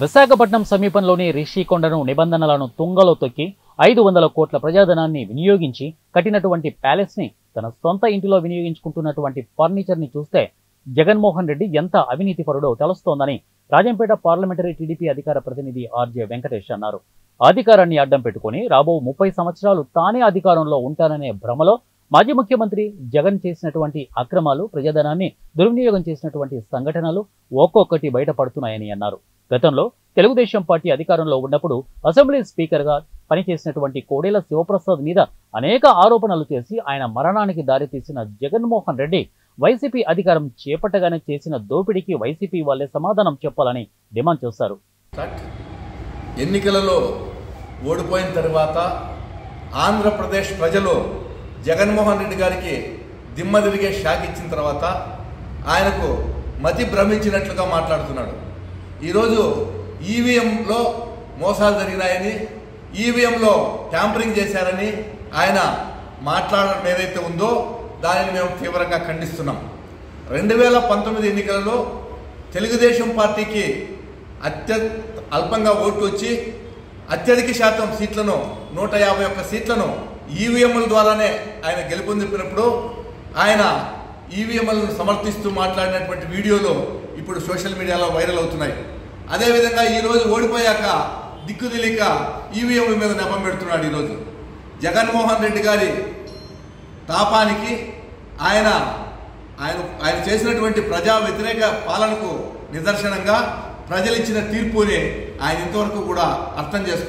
విశాఖపట్నం సమీపంలోని రిషికొండను నిబంధనలను తుంగలో తొక్కి 500 కోట్ల ప్రజాధనాన్ని వినియోగించి కట్టినటువంటి ప్యాలెస్ ని తన సొంత ఇంటిలో వినియోగించుకుంటున్నటువంటి ఫర్నిచర్ ని చూస్తే జగన్మోహన్ రెడ్డి ఎంత అవినీతిపరుడో తెలుస్తోందని రాజంపేట పార్లమెంటరీ టీడీపీ అధికార ప్రతినిధి ఆర్జే వెంకటేష్ అన్నారు. అధికారాన్ని అడ్డం పెట్టుకుని రాబో 30 సంవత్సరాలు తానే అధికారంలో ఉంటాననే భ్రమలో మాజీ ముఖ్యమంత్రి జగన్ చేసినటువంటి అక్రమాలు, ప్రజాధనాన్ని దుర్వినియోగం చేసినటువంటి సంఘటనలు ఒక్కొక్కటి బయటపడుతున్నాయని అన్నారు. గతంలో తెలుగుదేశం పార్టీ అధికారంలో ఉన్నప్పుడు అసెంబ్లీ స్పీకర్గా పనిచేసినటువంటి కోడెల శివప్రసాద్ మీద అనేక ఆరోపణలు చేసి ఆయన మరణానికి దారితీసిన జగన్మోహన్ రెడ్డి వైసీపీ అధికారం చేపట్టగానే చేసిన దోపిడీకి వైసీపీ వాళ్ళే సమాధానం చెప్పాలని డిమాండ్ చేశారు. ఎన్నికలలో ఓడిపోయిన తర్వాత ఆంధ్రప్రదేశ్ ప్రజలు జగన్మోహన్ రెడ్డి గారికి దిమ్మ తిరిగే షాక్ ఇచ్చిన తర్వాత ఆయనకు మతి భ్రమించినట్లుగా మాట్లాడుతున్నాడు. ఈరోజు ఈవీఎంలో మోసాలు జరిగినాయని, ఈవీఎంలో ట్యాంపరింగ్ చేశారని ఆయన మాట్లాడడం ఏదైతే ఉందో దానిని మేము తీవ్రంగా ఖండిస్తున్నాం. 2019 ఎన్నికలలో తెలుగుదేశం పార్టీకి అల్పంగా ఓట్లు వచ్చి అత్యధిక శాతం సీట్లను 151 సీట్లను ఈవీఎంల ద్వారానే ఆయన గెలుపొందినప్పుడు ఆయన ఈవీఎంలను సమర్థిస్తూ మాట్లాడినటువంటి వీడియోలు ఇప్పుడు సోషల్ మీడియాలో వైరల్ అవుతున్నాయి. అదేవిధంగా ఈరోజు ఓడిపోయాక దిక్కు తెలియక ఈవీఎంల మీద నెపం పెడుతున్నాడు. ఈరోజు జగన్మోహన్ రెడ్డి గారి తాపానికి ఆయన చేసినటువంటి ప్రజా వ్యతిరేక పాలనకు నిదర్శనంగా ప్రజలిచ్చిన తీర్పుని ఆయన ఇంతవరకు కూడా అర్థం చేసుకోలేదు.